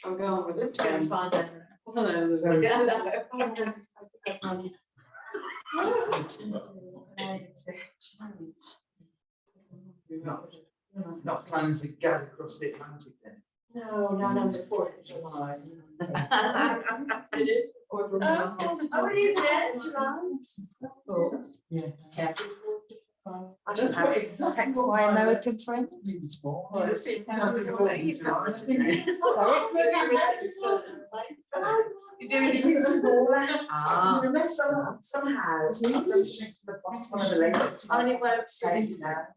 I'm going with Let's the go and 10. find out. One of those. So- You're not planning to go across the Atlantic then? No, not on the 4th of July. It is. Or Oh, oh, it is, yes, Yeah. I should have text my American friend. Maybe small. Well, it's in- Sorry? You're doing it Ah. Somehow, I'm going to check to the bottom of the lake. Only works. Saying that.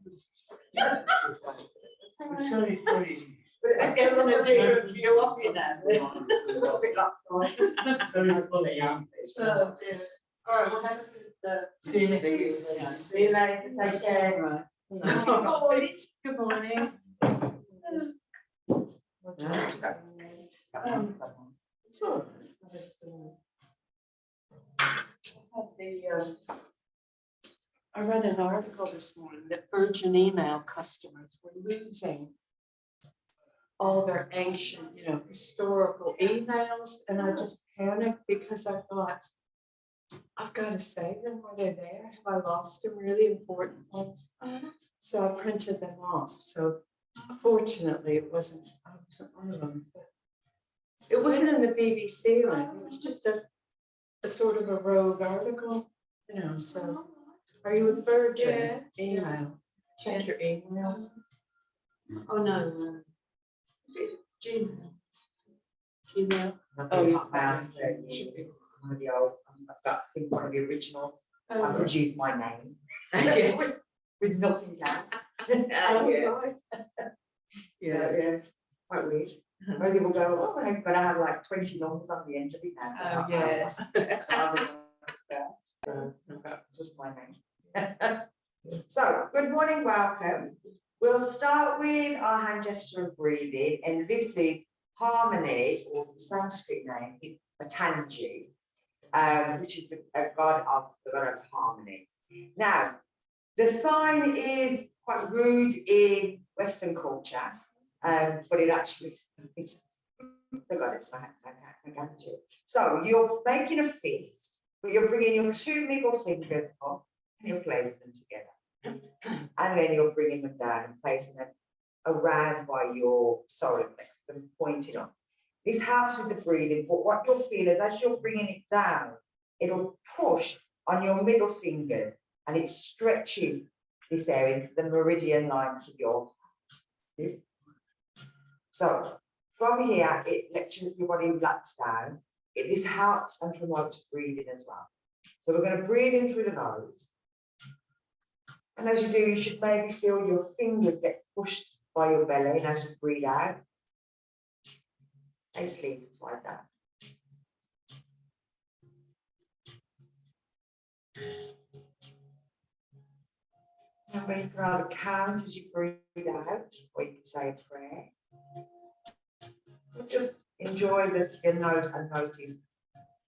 It's very, very. It gets in a different view of you now. A bit like Friday. Very funny. Oh, dear. All right, we'll have a See you next See week. you. See you later, take care. Right. Good morning. It's all right. I read an article this morning that Virgin Email customers were losing all their ancient, historical emails, and I just panicked because I thought, I've got to save them while they're there. Have I lost them? Really important ones. So I printed them off. So fortunately, I wasn't one of them. But it wasn't in the BBC or anything. It was just a sort of a rogue article, so. Are you with Virgin? Email. Check your emails. Oh, no. Is it Gmail? Gmail? Oh, you- One of the old, I think one of the originals. I Oh, could use my name. Yes. With nothing else. right. Yeah, quite weird. Most people go, oh, I'm gonna have like 20 numbers on the end of it now. Oh, yes. That's just my name. So, good morning, welcome. We'll start with our hand gesture of breathing, and this is harmony, or the Sanskrit name is Patanjali, which is a god of harmony. Now, the sign is quite rude in Western culture, but it actually it's the goddess Patanjali. So you're making a fist, but you're bringing your two middle fingers up and you're placing them together, and then you're bringing them down and placing them around by your solar plexus and pointing up. This helps with the breathing, but what you'll feel is as you're bringing it down, it'll push on your middle finger and it stretches this area into the meridian lines of your hand. So from here, it lets your body relax down. This helps and promotes breathing as well. So we're going to breathe in through the nose. And as you do, you should maybe feel your fingers get pushed by your belly, and as you breathe out, just leave it like that. Remember, you can either count as you breathe out, or you can say a prayer. But just enjoy your note and notice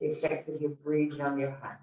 the effect of your breathing on your hand.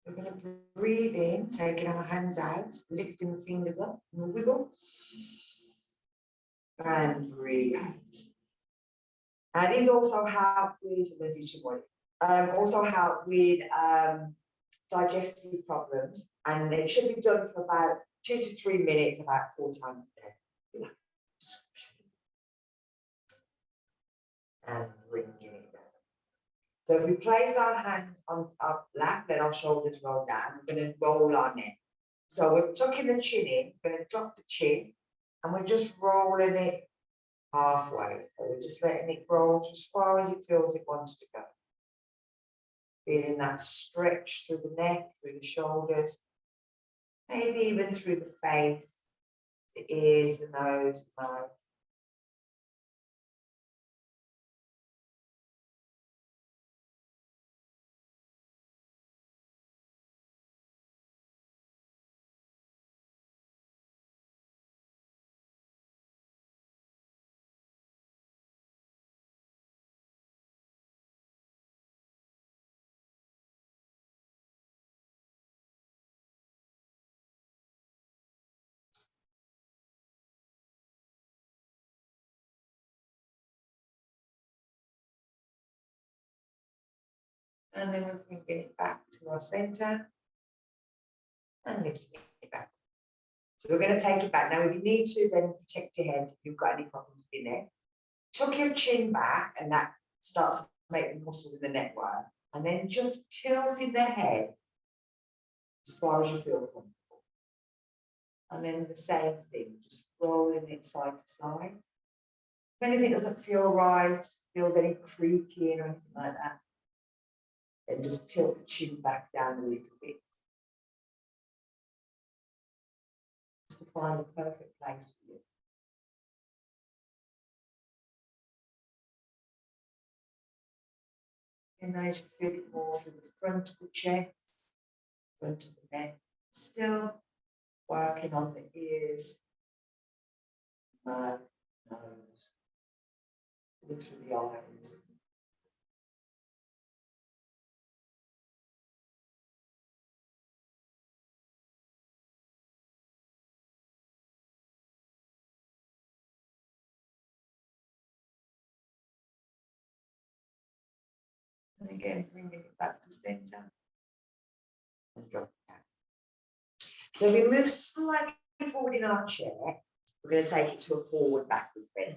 We're going to breathe in, taking our hands out, lifting the fingers up, and wiggle. And breathe out. And these also help with also help with digestive problems, and it should be done for about 2 to 3 minutes, about 4 times a day. And bringing it down. So if we place our hands on our lap, let our shoulders roll down, we're going to roll our neck. So we're tucking the chin in, we're going to drop the chin, and we're just rolling it halfway. So we're just letting it roll to as far as it feels it wants to go. Feeling that stretch through the neck, through the shoulders, maybe even through the face, the ears, the nose, the mouth. And then we're bringing it back to our center and lifting it back. So we're going to take it back. Now, if you need to, then protect your head if you've got any problems with your neck. Tuck your chin back, and that starts to make the muscles in the neck work. And then just tilting the head as far as you feel comfortable. And then the same thing, just rolling it side to side. If anything doesn't feel right, feels any creaking or anything like that, then just tilt the chin back down a little bit. Just to find the perfect place for you. And as you feel it more through the front of the chest, front of the neck, still working on the ears, mouth, nose, and through the eyes. And again, bringing it back to center and drop it down. So we move slightly forward in our chair. We're going to take it to a forward backwards bend.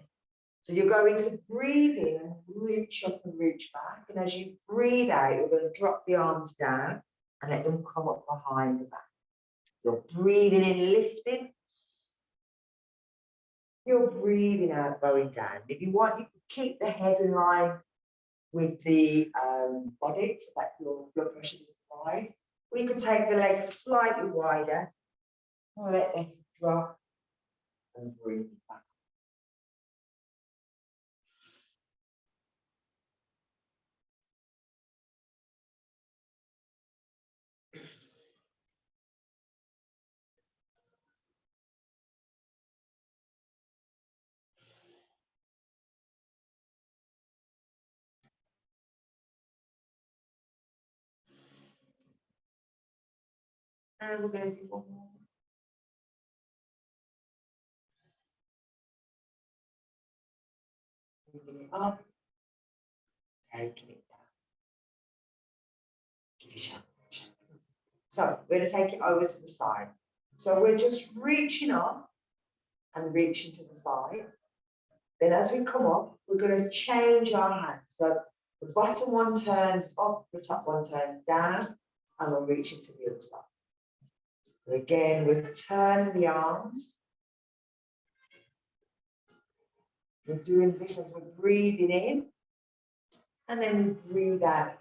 So you're going to breathe in and reach up and reach back. And as you breathe out, you're going to drop the arms down and let them come up behind the back. You're breathing in, lifting. You're breathing out, going down. If you want, you can keep the head in line with the body so that your blood pressure doesn't rise. We can take the legs slightly wider and let them drop and breathe back. And we're going to do one more. Bringing it up, taking it down. Give it a shot. So we're going to take it over to the side. So we're just reaching up and reaching to the side. Then as we come up, we're going to change our hands. So the bottom one turns up, the top one turns down, and we're reaching to the other side. So again, we're turning the arms. We're doing this as we're breathing in, and then we breathe out.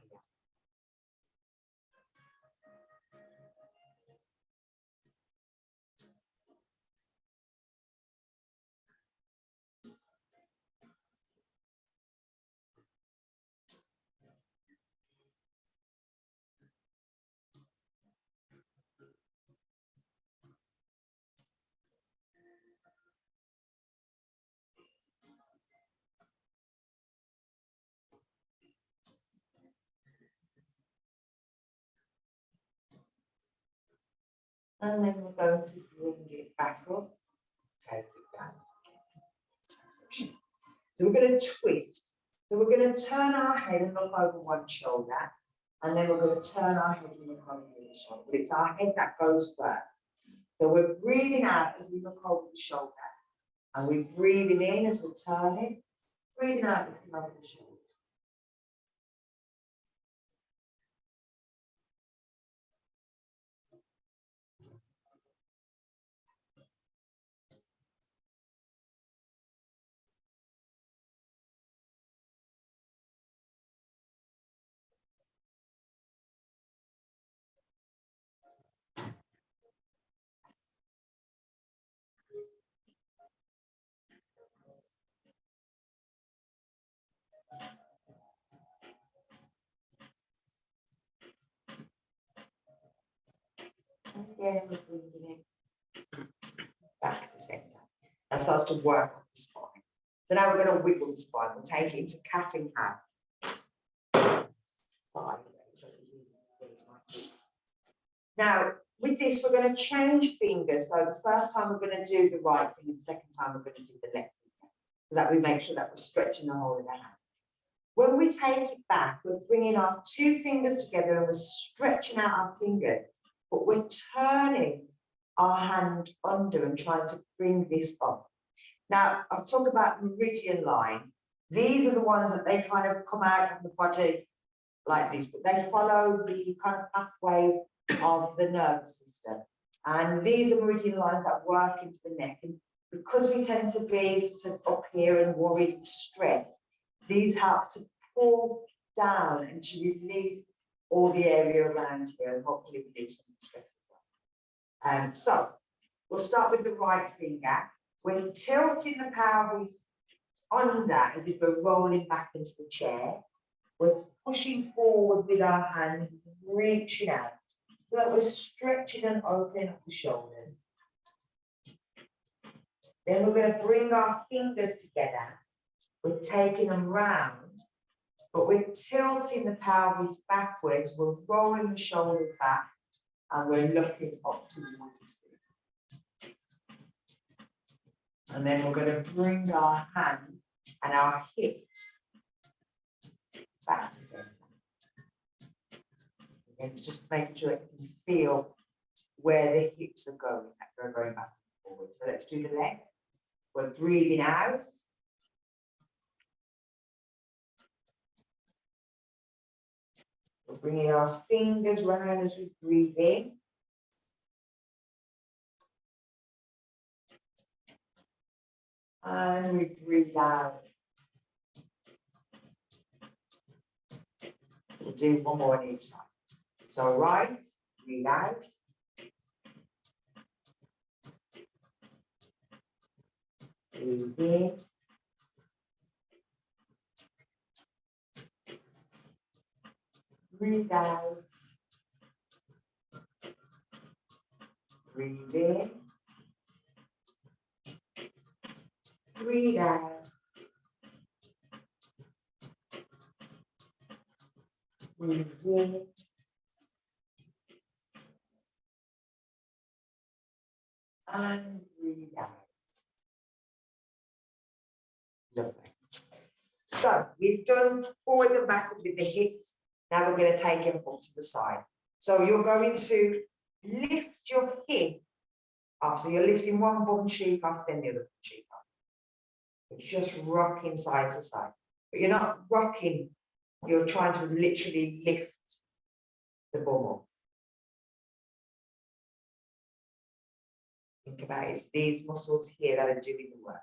And then we're going to bring it back up, take it down. So we're going to twist. So we're going to turn our head and look over one shoulder, and then we're going to turn our head and look over the other shoulder. It's our head that goes first. So we're breathing out as we look over the shoulder, and we're breathing in as we're turning, breathing out as we look over the shoulder. Again, we're breathing in, back at the same time. That starts to work on the spine. So now we're going to wiggle the spine. We'll take it into cat and cow. Now, with this, we're going to change fingers. So the first time we're going to do the right finger, the second time we're going to do the left finger, so that we make sure that we're stretching the whole of the hand. When we take it back, we're bringing our two fingers together and we're stretching out our fingers, but we're turning our hand under and trying to bring this up. Now, I'll talk about meridian lines. These are the ones that they kind of come out from the body like this, but they follow the kind of pathways of the nervous system. And these are meridian lines that work into the neck. And because we tend to be sort of up here and worried and stressed, these help to pull down and to release all the area around here and hopefully reduce some stress as well. So we'll start with the right finger. We're tilting the pelvis under as if we're rolling back into the chair. We're pushing forward with our hands, reaching out, so that we're stretching and opening up the shoulders. Then we're going to bring our fingers together. We're taking them round, but we're tilting the pelvis backwards. We're rolling the shoulders back, and we're looking up towards the ceiling. And then we're going to bring our hands and our hips back together. And just make sure that you can feel where the hips are going. They're going back and forward. So let's do the leg. We're breathing out. We're bringing our fingers round as we breathe in. And we breathe out. We'll do one more on each side. So right, breathe out. Breathe in. Breathe out. Breathe in. Breathe out. Breathe in. And breathe out. Lovely. So we've done forward and backward with the hips. Now we're going to take them up to the side. So you're going to lift your hip off. So you're lifting one bum cheek off, then the other bum cheek off. It's just rocking side to side. But you're not rocking, you're trying to literally lift the bum up. Think about it, it's these muscles here that are doing the work.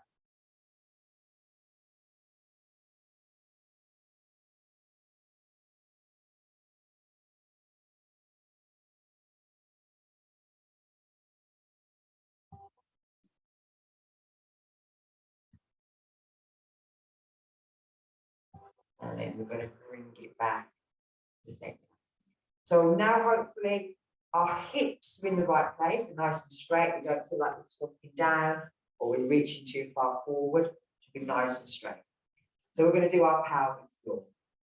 And then we're going to bring it back to the center. So now hopefully our hips are in the right place, they're nice and straight. We don't feel like we're stopping down or we're reaching too far forward. It should be nice and straight. So we're going to do our pelvic floor.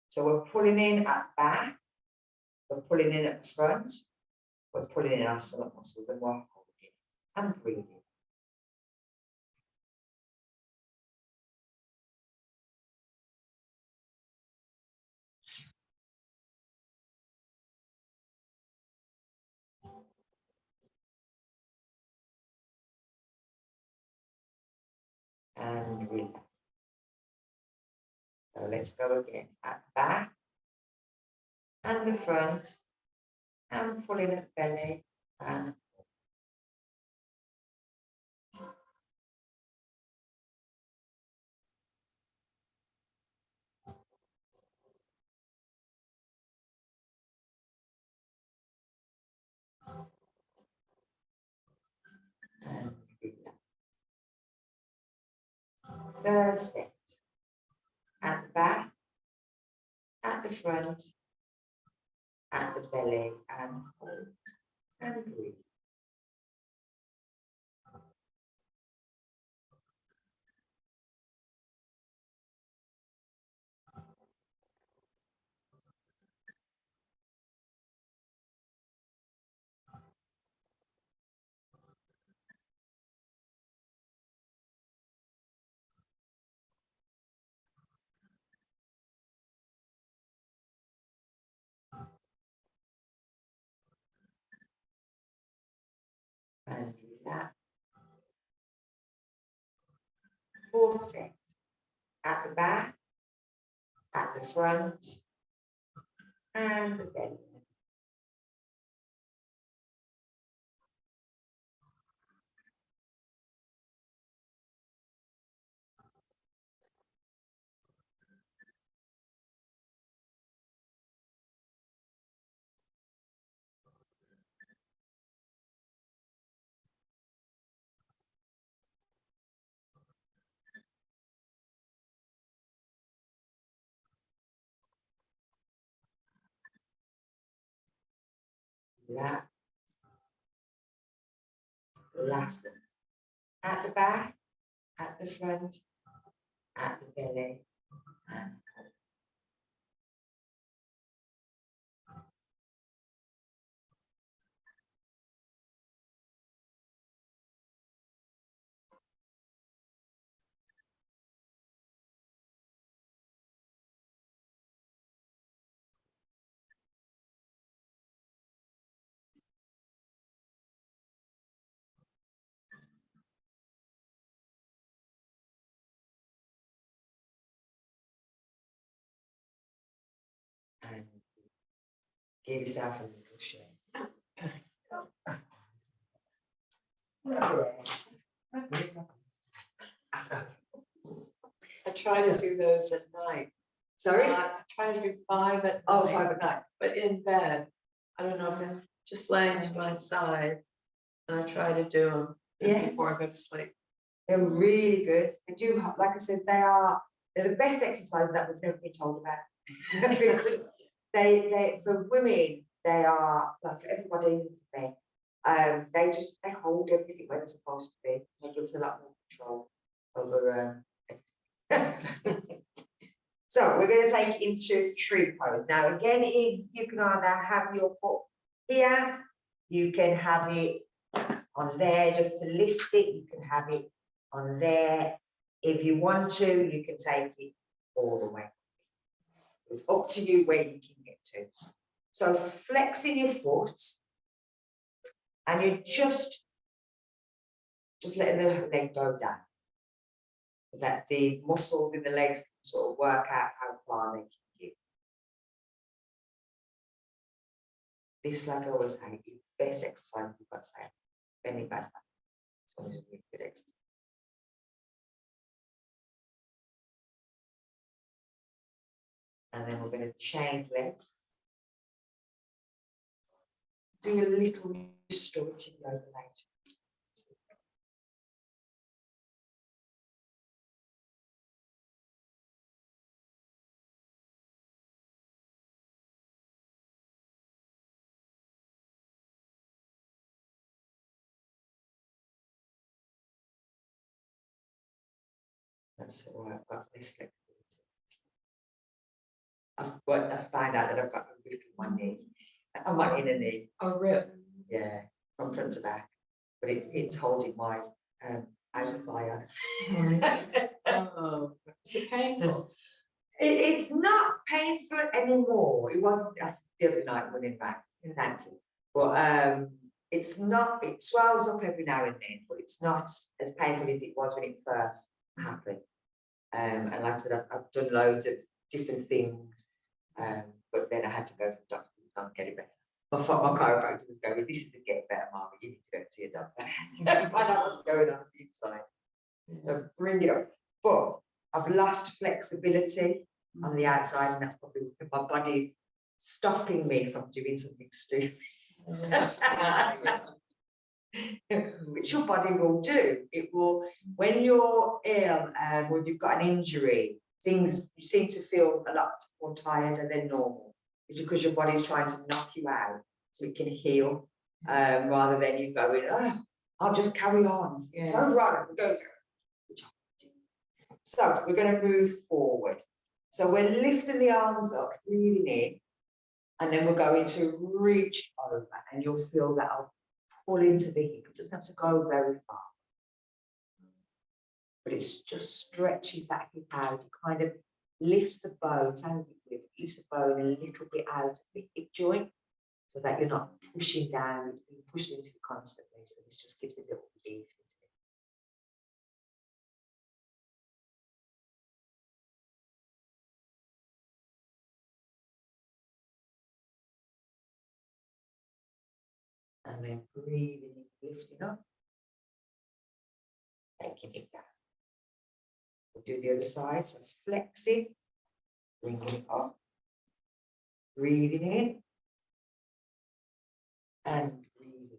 So we're pulling in at the back, we're pulling in at the front, We're pulling in our stomach muscles and we're holding and breathing. And relax. So let's go again at the back and the front and pull in at the belly and relax. Third set. At the back, at the front, at the belly and hold and breathe. And relax. Fourth set. At the back, at the front, and the belly. Relax. Last one. At the back, at the front, at the belly, and and give yourself a little shake. I try to do those at night. Sorry? I try to do 5 at Oh, night, 5 at night. but in bed. I don't know if I'm just laying to my side. And I try to do them Yeah. before I go to sleep. They're really good. They do, like I said, they're the best exercises that we've never been told about. Because they for women, they are like for everybody in the men. They hold everything where they're supposed to be. They give us a lot more control over everything. So we're going to take it into tree pose. Now again, if you can either have your foot here, you can have it on there just to lift it, you can have it on there. If you want to, you can take it all the way. It's up to you where you can get to. So flexing your foot, and you're just letting the leg go down. That the muscles in the legs sort of work out how far they can give. This, like I always say, is the best exercise you've got to say. Any bad back. It's always a really good exercise. And then we're going to change legs. Do a little stretching over later. That's all right, I've got this flexibility. I find out that I've got a rip in my knee. I'm not in a knee. A rip. Yeah, from front to back, but it's holding my outer thigh on. Oh, is it painful? It's not painful anymore. It was the other night running back in Nancy, but it's not. It swells up every now and then, but it's not as painful as it was when it first happened. And like I said, I've done loads of different things, but then I had to go to the doctor and get it better. My chiropractor was going, "This isn't getting better, Mama. You need to go see a doctor." I know what's going on the inside. So bring it up, but I've lost flexibility on the outside, and that's probably because my body's stopping me from doing something stupid. Which your body will do. It will, when you're ill and when you've got an injury, things you seem to feel a lot more tired than normal. It's because your body's trying to knock you out so it can heal, rather than you going, "Oh, I'll just carry on." Yeah. So right, go. So we're going to move forward. So we're lifting the arms up, breathing in, and then we're going to reach over, and you'll feel that I'll pull into the hip. It doesn't have to go very far, but it just stretches that hip out. It kind of lifts the bone, lifts the bone a little bit out of the hip joint, so that you're not pushing down. It's being pushed into it constantly, so this just gives a little relief. And then breathing in, lifting up, taking it down. We'll do the other side, so flexing, bringing it up, breathing in, and breathing in.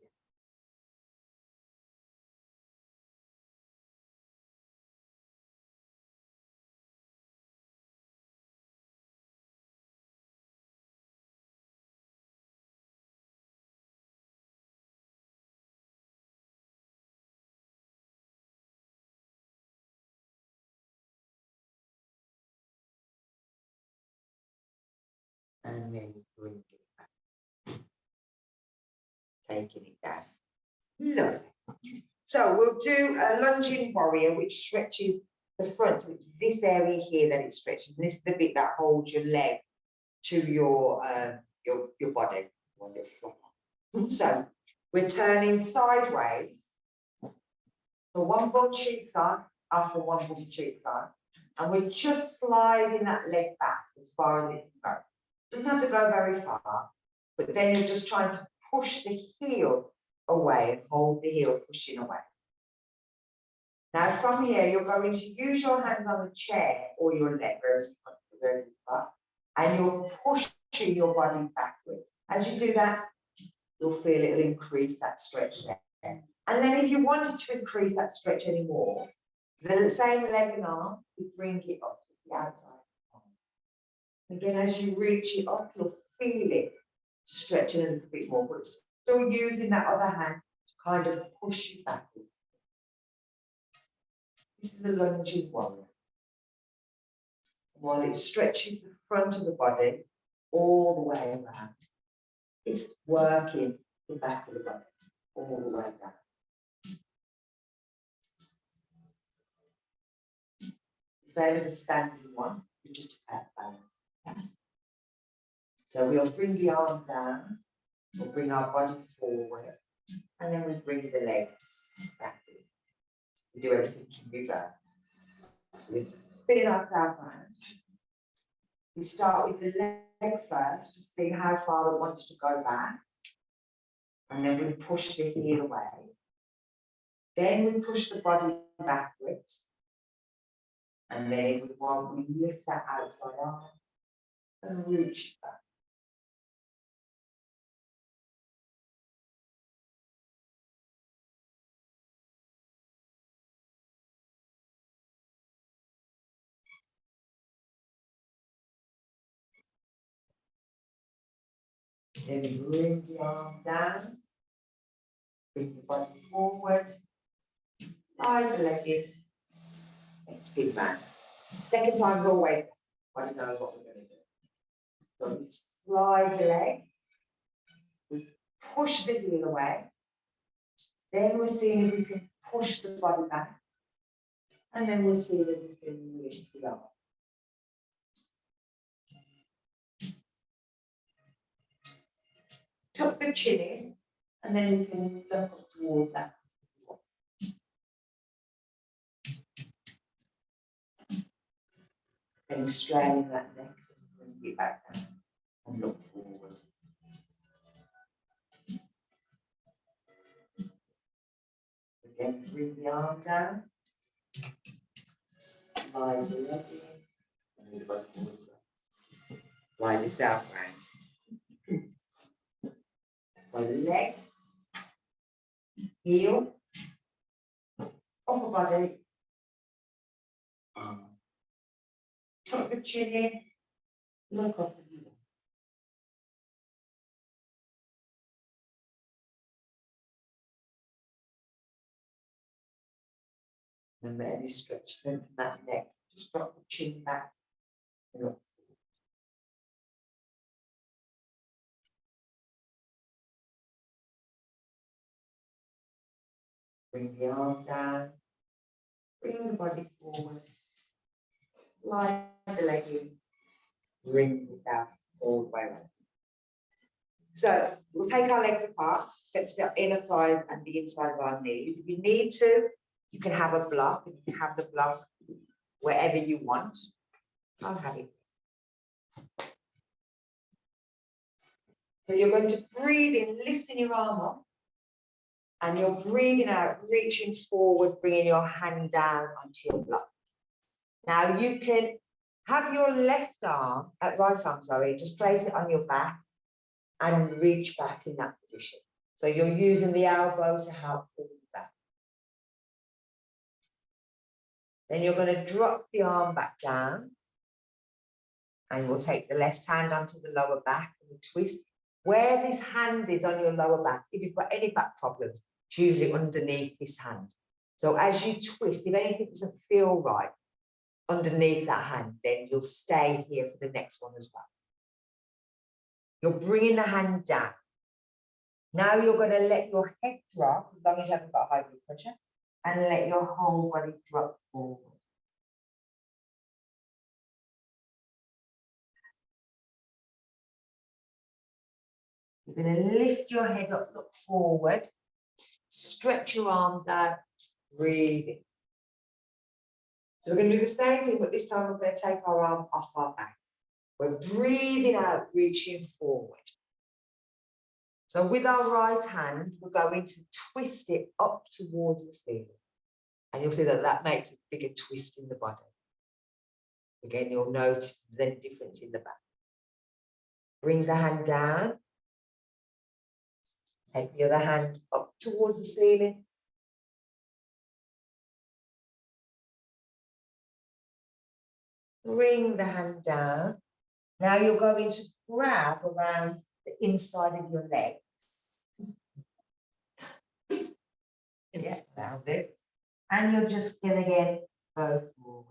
And then bring it back, taking it down. Lovely. So we'll do a lunging warrior, which stretches the front. So it's this area here that it stretches. And this is the bit that holds your leg to your body on your front. So we're turning sideways. So one butt cheeks on, after one butt cheeks on, and we're just sliding that leg back as far as it can go. Doesn't have to go very far, but then you're just trying to push the heel away and hold the heel pushing away. Now from here, you're going to use your hands on the chair or your leg, and you're pushing your body backwards. As you do that, you'll feel it'll increase that stretch there. And then if you wanted to increase that stretch anymore, the same leg and arm, you bring it up to the outside. Again, as you reach it up, you'll feel it stretching a little bit more, but still using that other hand to kind of push you backwards. This is the lunging warrior. While it stretches the front of the body all the way around, it's working the back of the body all the way down. Same as a standing one, you just balance that. So we'll bring the arm down, we'll bring our body forward, and then we bring the leg back. We do everything in reverse. We're spinning ourselves around. We start with the leg first to see how far we want to go back. And then we push the heel away. Then we push the body backwards. And then if we want, we lift that outside arm and reach back. Then we bring the arm down, bring the body forward, slide the leg in. Next big man. Second time, go away. Body knows what we're going to do. So we slide the leg, we push the heel away. Then we're seeing if we can push the body back. And then we'll see that we can lift it up. Tuck the chin in, and then you can look up towards that. Then strain that neck and bring it back down and look forward. Again, bring the arm down. Slide the leg in. And move back forward. Slide yourself round. So the leg, heel, upper body, tuck the chin in, look up and heel. And then you stretch from that neck, just drop the chin back. And look. Bring the arm down, bring the body forward, slide the leg in, bring yourself all the way around. So we'll take our legs apart, stretch the inner thighs and the inside of our knees. If you need to, you can have a block, and you can have the block wherever you want. I'll have it. So you're going to breathe in, lifting your arm up, and you're breathing out, reaching forward, bringing your hand down onto your block. Now you can have your left arm, right arm, sorry, just place it on your back and reach back in that position. So you're using the elbow to help pull back. Then you're going to drop the arm back down, and we'll take the left hand onto the lower back and twist. Where this hand is on your lower back, if you've got any back problems, it's usually underneath this hand. So as you twist, if anything doesn't feel right underneath that hand, then you'll stay here for the next one as well. You're bringing the hand down. Now you're going to let your head drop, as long as you haven't got high blood pressure, and let your whole body drop forward. You're going to lift your head up, look forward, stretch your arms out, breathe in. So we're going to do the same thing, but this time we're going to take our arm off our back. We're breathing out, reaching forward. So with our right hand, we're going to twist it up towards the ceiling. And you'll see that that makes a bigger twist in the body. Again, you'll notice the difference in the back. Bring the hand down. Take the other hand up towards the ceiling. Bring the hand down. Now you're going to grab around the inside of your leg. Yes, around it. And you're just going to again go forward.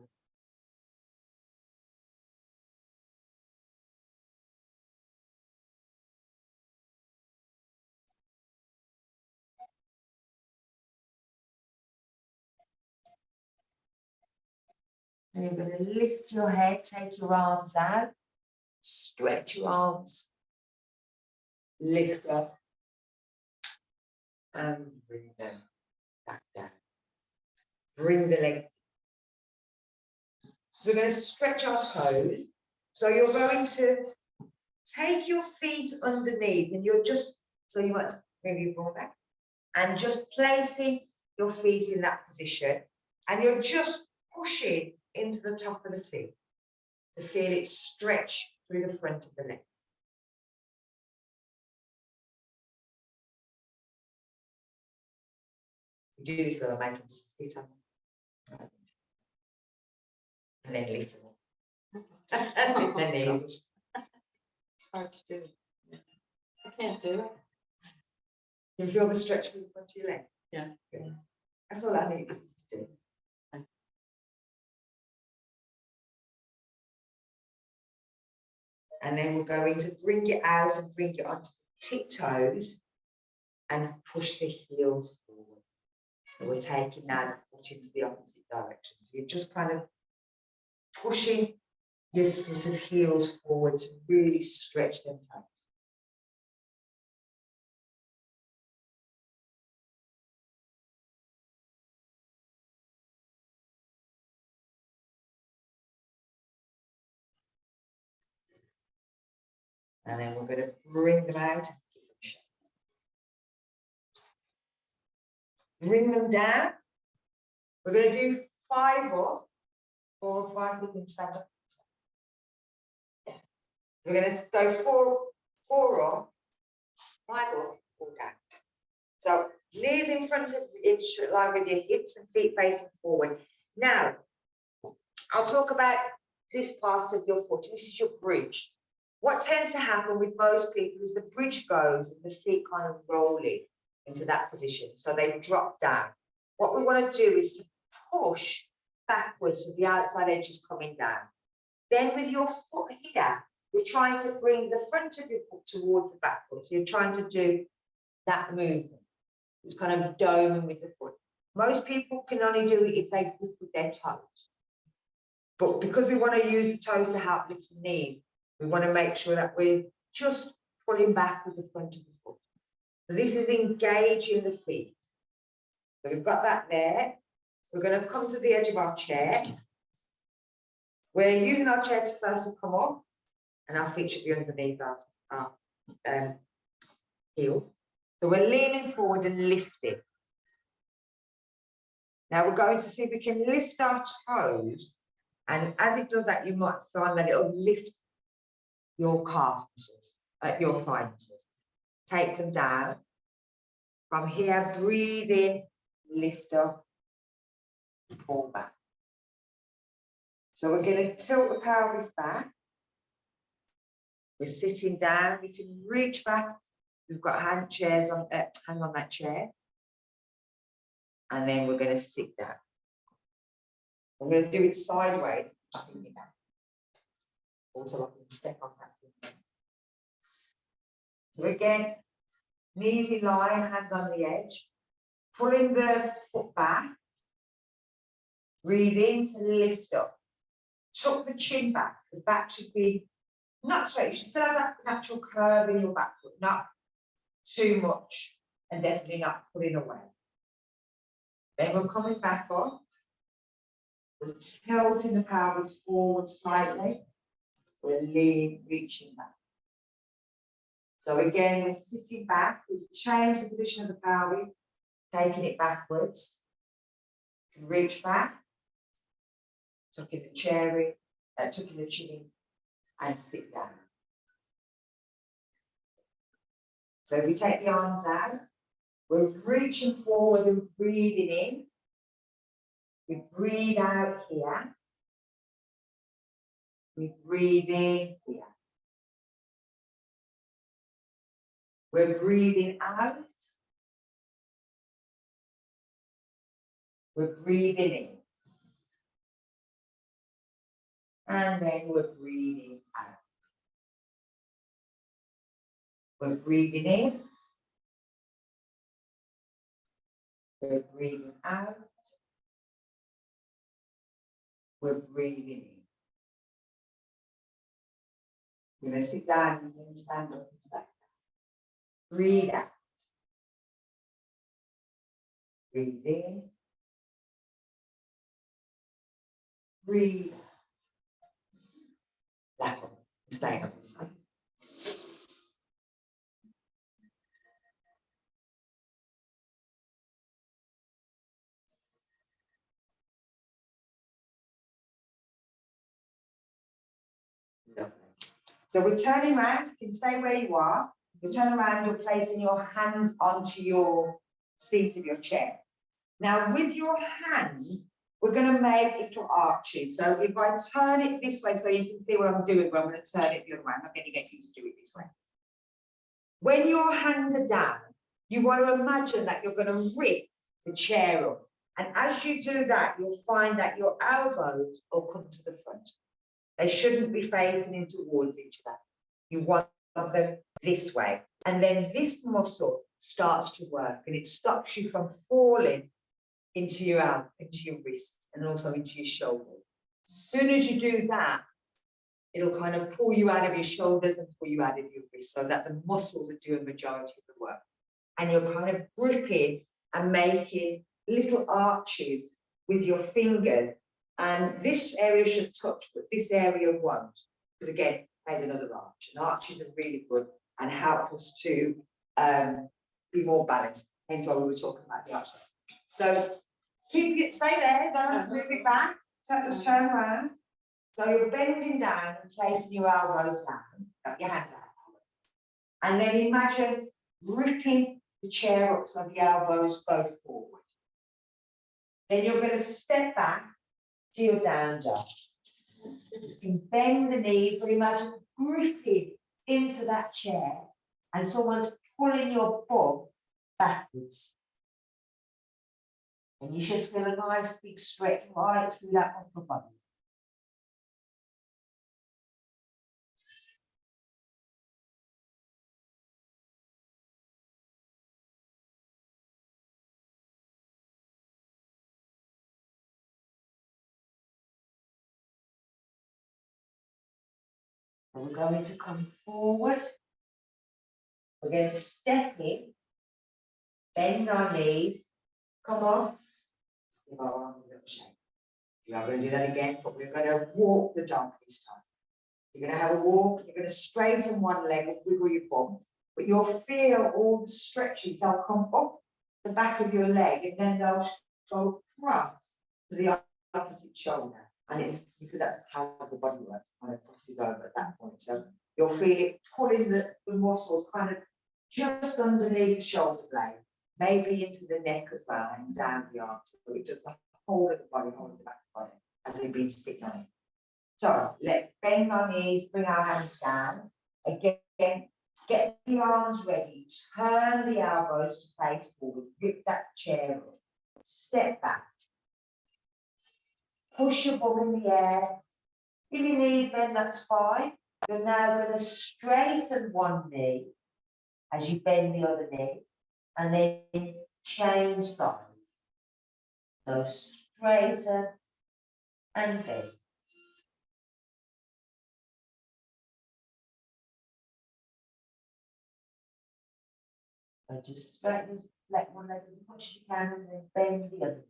And you're going to lift your head, take your arms out, stretch your arms, lift up, and bring them back down. Bring the leg. So we're going to stretch our toes. So you're going to take your feet underneath, and you're just, so you might maybe roll back, and just placing your feet in that position, and you're just pushing into the top of the feet to feel it stretch through the front of the leg. You do this when I make them sit up and then lift them up. With their knees. It's hard to do. I can't do it. You feel the stretch through the front of your leg? Yeah. Good. That's all I need to do. And then we're going to bring it out and bring it onto the tiptoes and push the heels forward. And we're taking now the foot into the opposite direction. So you're just kind of pushing your sort of heels forward to really stretch them toes. And then we're going to bring them out and give them a shake. Bring them down. We're going to do 5 up, 4 or 5, we can stand up. Yeah. We're going to go 4 up, 5 up, 4 down. So knees in front of in straight line with your hips and feet facing forward. Now, I'll talk about this part of your foot. This is your bridge. What tends to happen with most people is the bridge goes and the feet kind of rolling into that position. So they drop down. What we want to do is to push backwards so the outside edge is coming down. Then with your foot here, you're trying to bring the front of your foot towards the backwards. So you're trying to do that movement. It's kind of doming with the foot. Most people can only do it if they grip with their toes. But because we want to use the toes to help lift the knee, we want to make sure that we're just pulling back with the front of the foot. So this is engaging the feet. So we've got that there. We're going to come to the edge of our chair. We're using our chair to first come up, and our feet should be underneath our heels. So we're leaning forward and lifting. Now we're going to see if we can lift our toes, and as it does that, you might find that it'll lift your calf muscles, your thigh muscles. Take them down. From here, breathe in, lift up, pull back. So we're going to tilt the pelvis back. We're sitting down. We can reach back. We've got hang on that chair. And then we're going to sit down. I'm going to do it sideways. Also, I can step on that. So again, knees in line, hands on the edge. Pulling the foot back. Breathe in to lift up. Tuck the chin back. The back should be not straight. You should still have that natural curve in your back foot, not too much, and definitely not pulling away. Then we're coming back up. We're tilting the pelvis forward slightly. We're reaching back. So again, we're sitting back. We've changed the position of the pelvis, taking it backwards. Reach back. Tucking the chair in, tucking the chin in, and sit down. So we take the arms out. We're reaching forward and breathing in. We breathe out here. We breathe in here. We're breathing out. We're breathing in. And then we're breathing out. We're breathing in. We're breathing out. We're breathing in. We're going to sit down and then stand up and stand. Breathe out. Breathe in. Breathe out. That's one. Stay on this side. Lovely. So we're turning around. You can stay where you are. You turn around, you're placing your hands onto your seat of your chair. Now, with your hands, we're going to make little arches. So if I turn it this way so you can see what I'm doing, but I'm going to turn it the other way. I'm not going to get you to do it this way. When your hands are down, you want to imagine that you're going to rip the chair up. And as you do that, you'll find that your elbows will come to the front. They shouldn't be facing in towards each other. You want them this way. And then this muscle starts to work, and it stops you from falling into your wrists and also into your shoulders. As soon as you do that, it'll kind of pull you out of your shoulders and pull you out of your wrists so that the muscles are doing the majority of the work. And you're kind of gripping and making little arches with your fingers. And this area should touch, but this area won't. Because again, made another arch. And arches are really good and help us to be more balanced. Hence why we were talking about the arch. So keep it, stay there, don't have to move it back. Let's turn around. So you're bending down and placing your elbows down, got your hands out. And then imagine gripping the chair up so the elbows go forward. Then you're going to step back to your down dog. You can bend the knees, but imagine gripping into that chair and someone's pulling your bum backwards. And you should feel a nice big stretch right through that upper body. And we're going to come forward. We're going to step in, bend our knees, come on. Give our arm a little shake. We are going to do that again, but we're going to walk the dog this time. You're going to have a walk, you're going to straighten one leg and wiggle your bum, but you'll feel all the stretches, they'll come up the back of your leg and then they'll go across to the opposite shoulder. And it's because that's how the body works, kind of crosses over at that point. So you'll feel it pulling the muscles kind of just underneath the shoulder blade, maybe into the neck as well, and down the arms. So it does the whole of the body, whole of the back of the body, as we've been sitting on it. So let's bend our knees, bring our hands down. Again, get the arms ready, turn the elbows to face forward, grip that chair up, step back. Push your bum in the air. If your knees bend, that's fine. You're now going to straighten one knee as you bend the other knee, and then change sides. So straighten and bend. So just straighten, let one leg as much as you can, and then bend the other.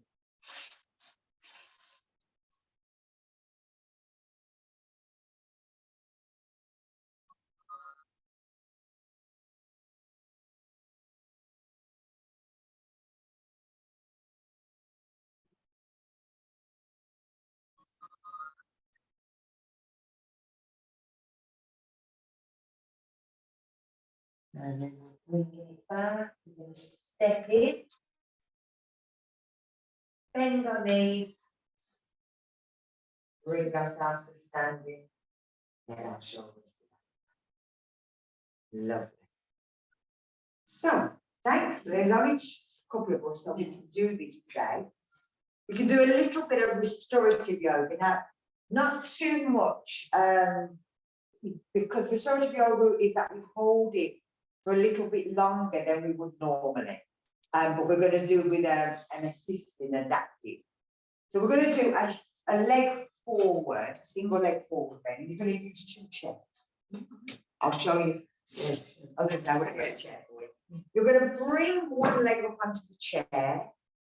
And then we're bringing it back, we're going to step in, bend our knees, bring ourselves to standing, then our shoulders. Lovely. So, thankfully, there's only a couple of us that we can do this today. We can do a little bit of restorative yoga. Now, not too much, because restorative yoga is that we hold it for a little bit longer than we would normally. But we're going to do it with an assisting adaptive. So we're going to do a leg forward, a single leg forward bend. You're going to use two chairs. I'll show you. I was going to say, I'm going to get a chair for you. You're going to bring one leg up onto the chair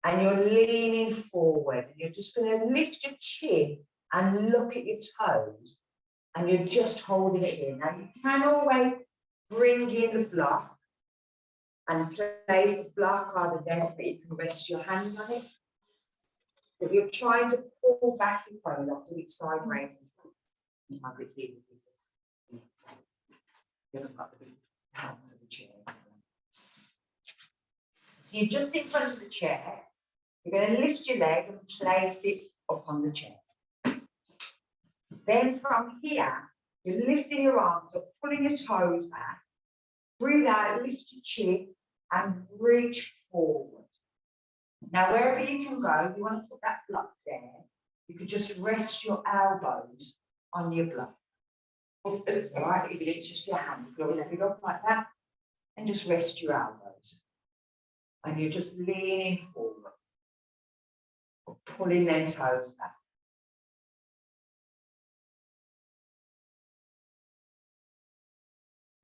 and you're leaning forward. And you're just going to lift your chin and look at your toes. And you're just holding it in. Now you can always bring in the block and place the block on the desk that you can rest your hand on it. If you're trying to pull back the phone, not do it sideways. You haven't got the big hands of the chair. So you're just in front of the chair. You're going to lift your leg and place it up on the chair. Then from here, you're lifting your arms up, pulling your toes back. Breathe out, lift your chin and reach forward. Now, wherever you can go, if you want to put that block there, you could just rest your elbows on your block. All right, if it's just your hand, go lift it up like that and just rest your elbows. And you're just leaning forward, or pulling them toes back.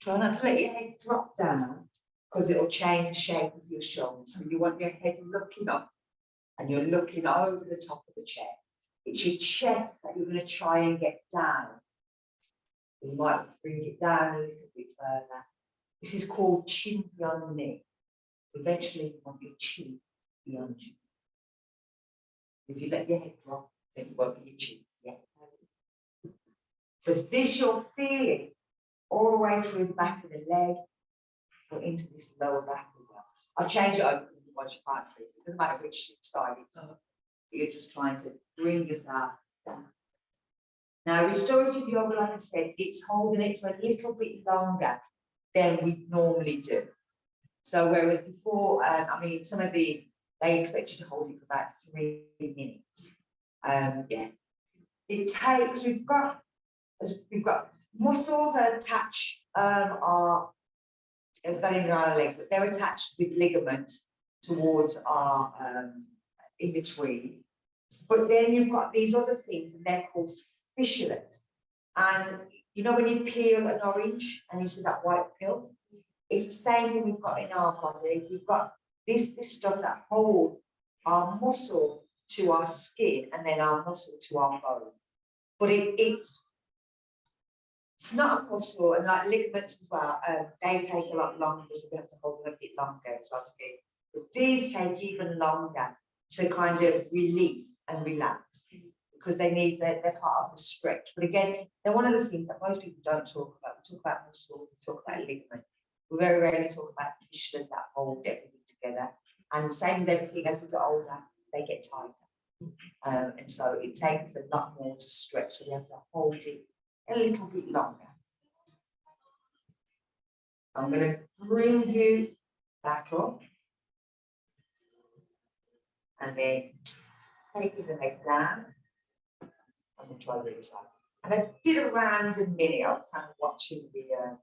Try not to let your head drop down, because it'll change the shape of your shoulders. So you want your head looking up, and you're looking over the top of the chair. It's your chest that you're going to try and get down. You might bring it down a little bit further. This is called chin beyond knee. Eventually, you want your chin beyond you. If you let your head drop, then it won't be your chin. Yeah. But this you're feeling all the way through the back of the leg, or into this lower back as well. I'll change it over because you can't see. So it doesn't matter which side it's on. You're just trying to bring yourself down. Now, restorative yoga, like I said, it's holding it for a little bit longer than we normally do. So whereas before, I mean, some of they expect you to hold it for about 3 minutes. Yeah, it takes. We've got muscles that attach our in our leg, but they're attached with ligaments towards our in between. But then you've got these other things, and they're called fissulas. And you know when you peel an orange and you see that white peel? It's the same thing we've got in our body. We've got this stuff that holds our muscle to our skin and then our muscle to our bone. But it's not a muscle, and like ligaments as well, they take a lot longer, so we have to hold them a bit longer as well. But these take even longer to kind of release and relax, because they're part of the stretch. But again, they're one of the things that most people don't talk about. We talk about muscle, we talk about ligament. We very rarely talk about fissulas that hold everything together. And same with everything, as we get older, they get tighter. And so it takes a lot more to stretch, so we have to hold it a little bit longer. I'm going to bring you back up, and then taking the leg down. I'm going to try the other side. And I did around a minute. I was kind of watching the video.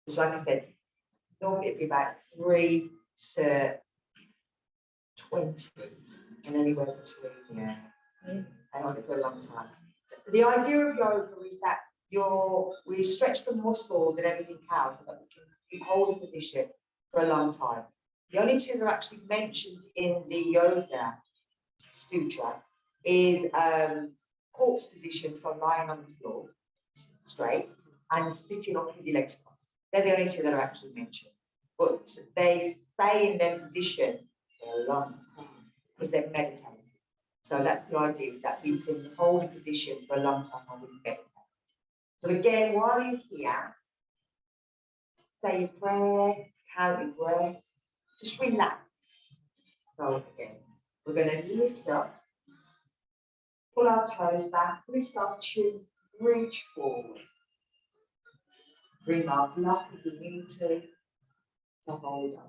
Because like I said, normally it'd be about 3 to 20, and anywhere between, yeah. I hold it for a long time. The idea of yoga is that we stretch the muscles and everything else, so that we can hold a position for a long time. The only two that are actually mentioned in the yoga sutra is corpse position, so lying on the floor straight, and sitting up with your legs crossed. They're the only two that are actually mentioned. But they stay in their position for a long time because they're meditating. So that's the idea, that we can hold a position for a long time while we meditate. So again, while you're here, say your prayer, count your breath, just relax. So again, we're going to lift up, pull our toes back, lift our chin, reach forward. Bring our block if we need to hold on.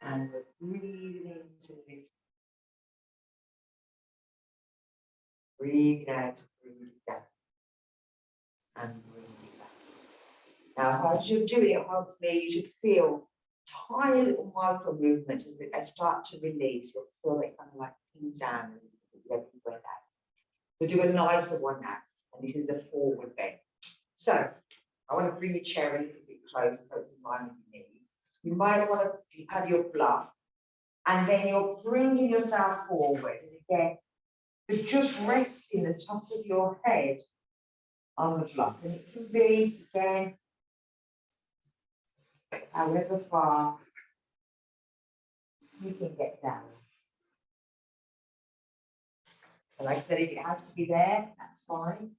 And we're breathing into it. Breathe out, breathe down. And breathe back. Now, as you're doing it, hopefully you should feel tiny little micro movements as they start to release. You'll feel it kind of like pin down. everywhere now. We'll do a nicer one now, and this is a forward bend. So I want to bring your chair a little bit closer, so it's in line with your knee. You might want to have your bluff, and then you're bringing yourself forward, and again, you're just resting the top of your head on the bluff, and it can be, again, however far you can get down. So like I said, if it has to be there, that's fine.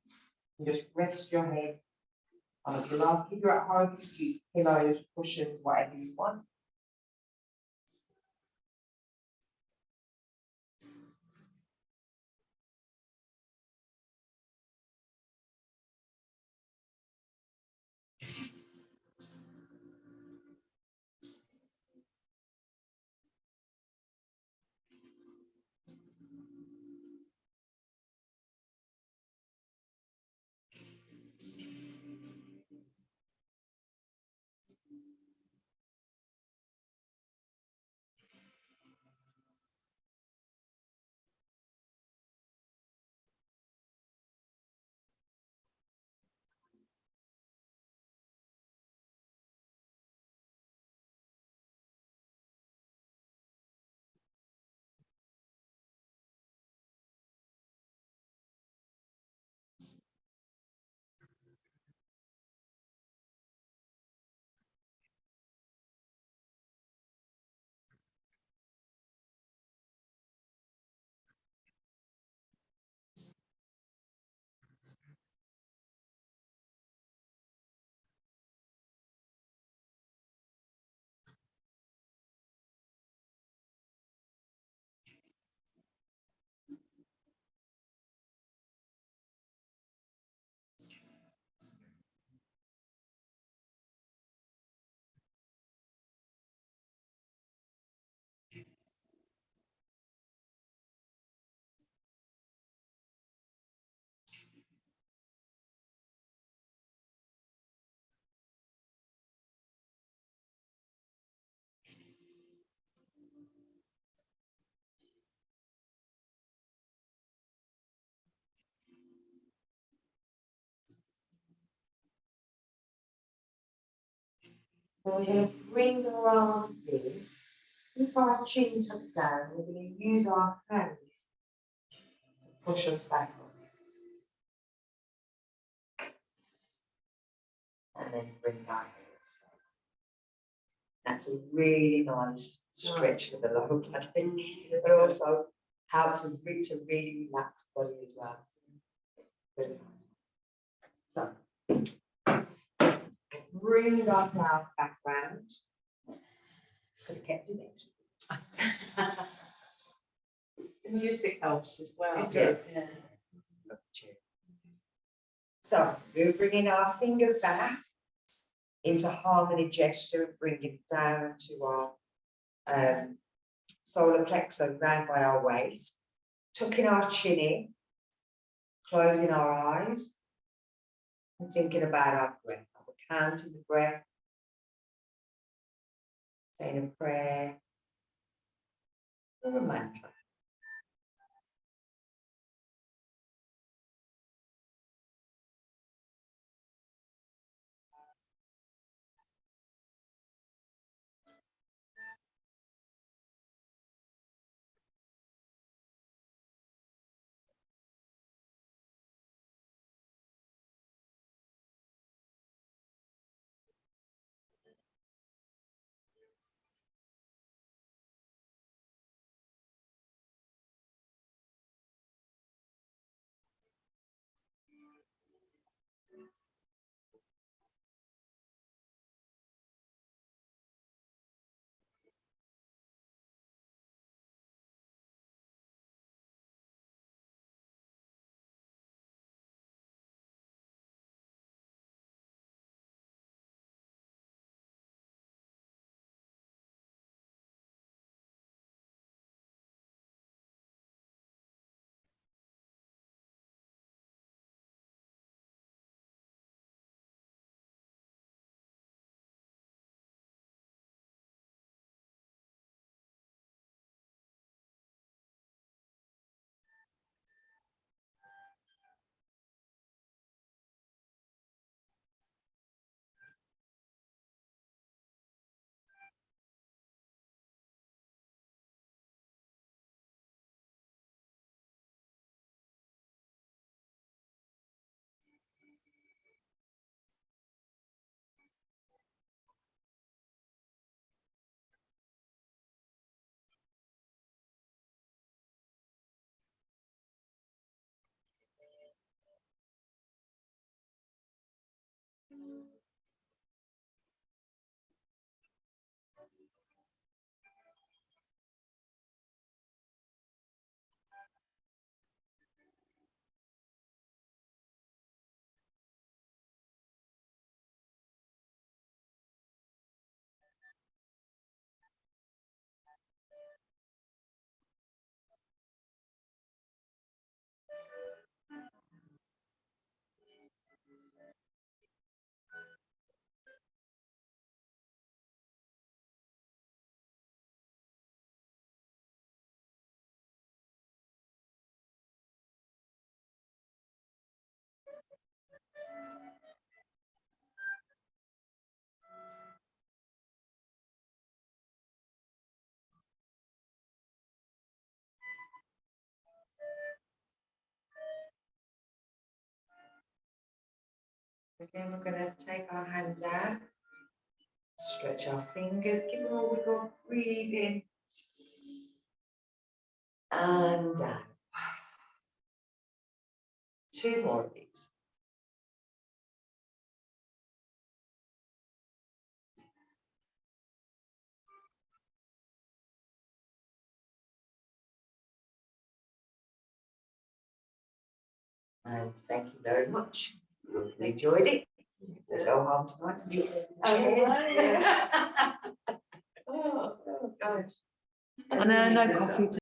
You just rest your head on a bluff. If you're at home, just use pillows, cushions, whatever you want. So we're going to bring our arms in, keep our chin tucked down, we're going to use our hands to push us back up. And then bring our heels. That's a really nice stretch for the lower body, but also helps to really relax the body as well. Very nice. So, bring ourselves back round. Could have kept it in. The music helps as well. It does. Yeah. So we're bringing our fingers back into harmony gesture and bring it down to our solar plexus round by our waist, tucking our chin in, closing our eyes, and thinking about our breath, the count of the breath, saying a prayer or a mantra. Again, we're gonna take our hands out, stretch our fingers, give them a wiggle, breathe in. And down. 2 more of these. And thank you very much. We enjoyed it. There's no harm tonight. Cheers. Oh, gosh. And no coffee